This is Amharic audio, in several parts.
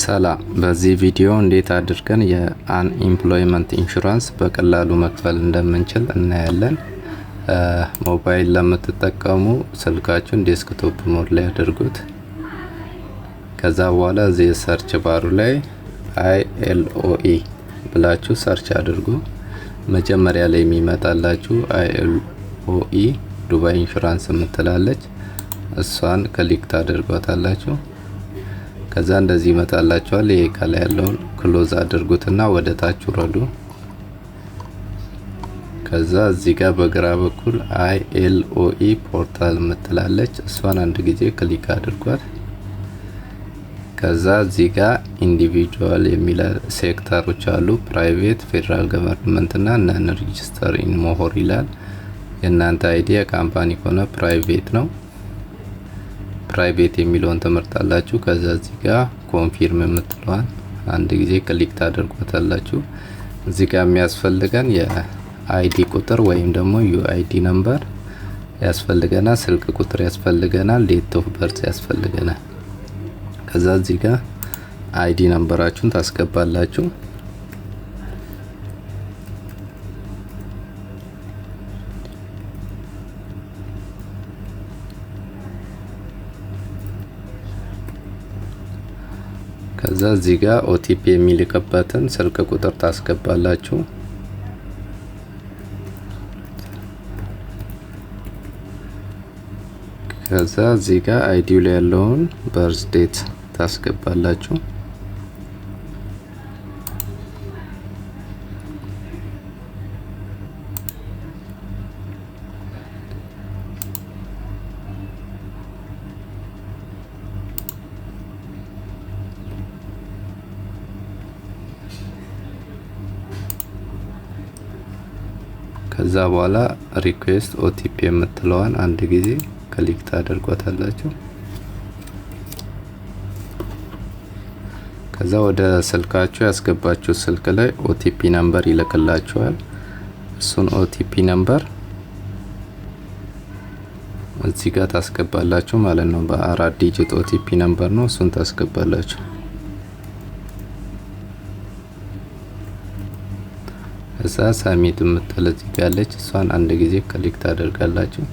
ሰላም በዚህ ቪዲዮ እንዴት አድርገን የአንኢምፕሎይመንት ኢንሹራንስ በቀላሉ መክፈል እንደምንችል እናያለን። ሞባይል ለምትጠቀሙ ስልካችሁን ዴስክቶፕ ሞድ ላይ አድርጉት። ከዛ በኋላ እዚህ ሰርች ባሩ ላይ ILOE ብላችሁ ሰርች አድርጉ። መጀመሪያ ላይ የሚመጣላችሁ ILOE ዱባይ ኢንሹራንስ የምትላለች እሷን ክሊክ ታደርጓታላችሁ። ከዛ እንደዚህ ይመጣላችኋል። ይሄ ከላይ ያለውን ክሎዝ አድርጉትና ወደ ታች ወረዱ። ከዛ እዚህ ጋር በግራ በኩል ILOE ፖርታል የምትላለች እሷን አንድ ጊዜ ክሊክ አድርጓት። ከዛ እዚህ ጋር ኢንዲቪጁዋል የሚል ሴክተሮች አሉ። ፕራይቬት፣ ፌደራል ገቨርንመንት እና ነን ሬጂስተር ኢን ሞሆር ይላል። የእናንተ አይዲያ ካምፓኒ ከሆነ ፕራይቬት ነው። ፕራይቬት የሚለውን ትመርጣላችሁ። ከዛ እዚህ ጋር ኮንፊርም የምትለዋን አንድ ጊዜ ክሊክ ታደርጓታላችሁ። እዚህ ጋር የሚያስፈልገን የአይዲ ቁጥር ወይም ደግሞ UID ነምበር ያስፈልገናል። ስልክ ቁጥር ያስፈልገናል። ዴት ኦፍ በርዝ ያስፈልገናል። ከዛ እዚህ ጋር አይዲ ነምበራችሁን ታስገባላችሁ። ከዛ እዚህ ጋር OTP የሚልክበትን ስልክ ቁጥር ታስገባላችሁ። ከዛ እዚህ ጋር አይዲው ላይ ያለውን በርዝ ዴት ታስገባላችሁ። ከዛ በኋላ ሪኩዌስት OTP የምትለዋን አንድ ጊዜ ክሊክ ታደርጓታላችሁ። ከዛ ወደ ስልካችሁ ያስገባችሁ ስልክ ላይ OTP ነምበር ይልክላችኋል። እሱን OTP ነምበር እዚህ ጋር ታስገባላችሁ ማለት ነው። በ4 ዲጂት OTP ነምበር ነው። እሱን ታስገባላችሁ። እዛ ሳሚት የምትል እዚህ ጋር አለች። እሷን አንድ ጊዜ ክሊክ ታደርጋላችሁ።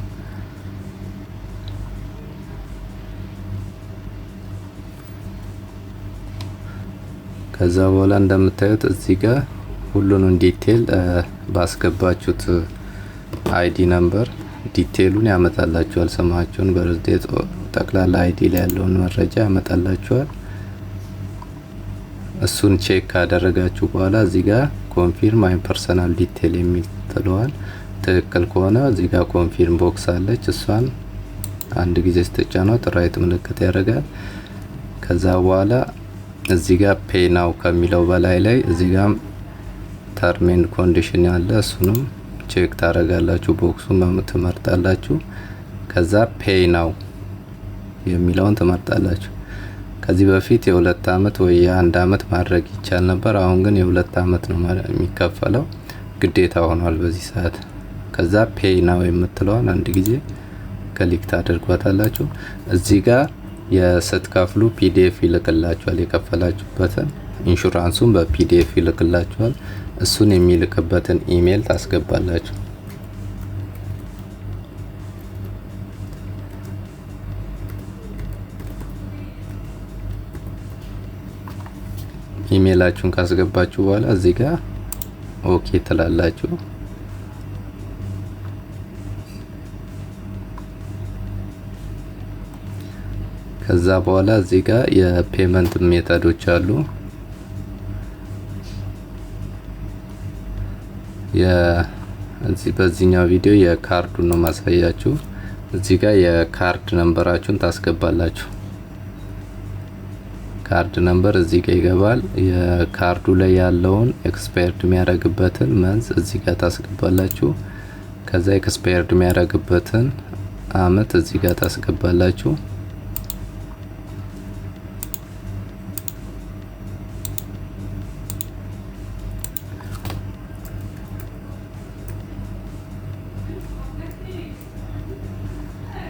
ከዛ በኋላ እንደምታዩት እዚህ ጋር ሁሉንም ዲቴል ባስገባችሁት አይዲ ነምበር ዲቴሉን ያመጣላችኋል። ስማችሁን፣ በርዝዴት፣ ጠቅላላ አይዲ ላይ ያለውን መረጃ ያመጣላችኋል። እሱን ቼክ ካደረጋችሁ በኋላ እዚህ ጋር ኮንፊርም ማይ ፐርሰናል ዲቴል የሚል ትለዋል። ትክክል ከሆነ እዚህ ጋር ኮንፊርም ቦክስ አለች። እሷን አንድ ጊዜ ስትጫኗት ራይት ምልክት ያደርጋል። ከዛ በኋላ እዚህ ጋር ፔይ ናው ከሚለው በላይ ላይ እዚህ ጋር ተርም ኤንድ ኮንዲሽን ያለ እሱንም ቼክ ታደርጋላችሁ። ቦክሱን ትመርጣላችሁ። ከዛ ፔይ ናው የሚለውን ትመርጣላችሁ። ከዚህ በፊት የ2 አመት ወይ የ1 አመት ማድረግ ይቻል ነበር። አሁን ግን የ2 አመት ነው የሚከፈለው፣ ግዴታ ሆኗል በዚህ ሰዓት። ከዛ ፔይ ናው የምትለዋን አንድ ጊዜ ክሊክ ታደርጓታላችሁ። እዚህ ጋር የስትከፍሉ PDF ይልክላችኋል። የከፈላችሁበትን ኢንሹራንሱን በPDF ይልክላችኋል። እሱን የሚልክበትን ኢሜል ታስገባላችሁ። ኢሜላችሁን ካስገባችሁ በኋላ እዚህ ጋር ኦኬ ትላላችሁ። ከዛ በኋላ እዚህ ጋር የፔመንት ሜተዶች አሉ። በዚህኛው ቪዲዮ የካርዱን ነው ማሳያችሁ። እዚህ ጋር የካርድ ነምበራችሁን ታስገባላችሁ። ካርድ ነምበር እዚህ ጋር ይገባል። የካርዱ ላይ ያለውን ኤክስፓየርድ የሚያደርግበትን መንዝ እዚህ ጋር ታስገባላችሁ። ከዛ ኤክስፓየርድ የሚያደርግበትን አመት እዚህ ጋር ታስገባላችሁ።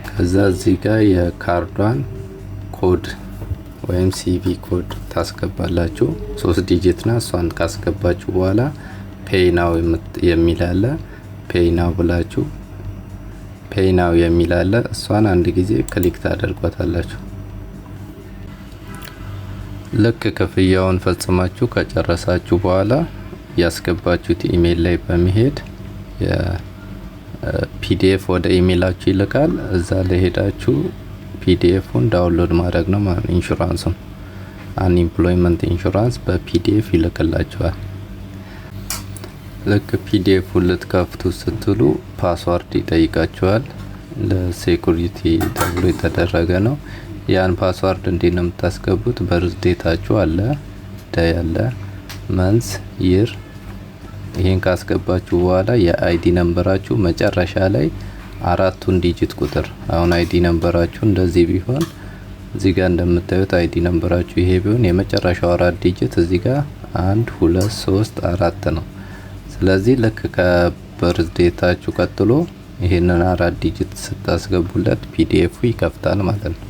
ከዛ እዚህ ጋር የካርዷን ኮድ ወይም ሲቪ ኮድ ታስገባላችሁ። 3 ዲጂት ና እሷን ካስገባችሁ በኋላ ፔይ ናው የሚል አለ። ፔይ ናው ብላችሁ ፔይ ናው የሚል አለ። እሷን አንድ ጊዜ ክሊክ ታደርጓታላችሁ። ልክ ክፍያውን ፈጽማችሁ ከጨረሳችሁ በኋላ ያስገባችሁት ኢሜል ላይ በመሄድ የፒዲኤፍ ወደ ኢሜላችሁ ይልካል። እዛ ላይ ሄዳችሁ ፒዲኤፉን ዳውንሎድ ማድረግ ነው ማለት ነው። ኢንሹራንሱን አንኢምፕሎይመንት ኢንሹራንስ በፒዲኤፍ ይልክላችኋል። ልክ ፒዲኤፉን ልትከፍቱ ስትሉ ፓስዋርድ ይጠይቃችኋል። ለሴኩሪቲ ተብሎ የተደረገ ነው። ያን ፓስዋርድ እንዴት ነው የምታስገቡት? በርዝዴታችሁ አለ፣ ዳይ አለ፣ መንስ፣ ይር። ይሄን ካስገባችሁ በኋላ የአይዲ ነምበራችሁ መጨረሻ ላይ 4ቱን ዲጂት ቁጥር፣ አሁን አይዲ ነምበራችሁ እንደዚህ ቢሆን እዚህ ጋር እንደምታዩት አይዲ ነምበራችሁ ይሄ ቢሆን የመጨረሻው 4 ዲጂት እዚህ ጋር 1 2 3 4 ነው። ስለዚህ ልክ ከበርዝዴታችሁ ቀጥሎ ይሄንን 4 ዲጂት ስታስገቡለት ፒዲኤፉ ይከፍታል ማለት ነው።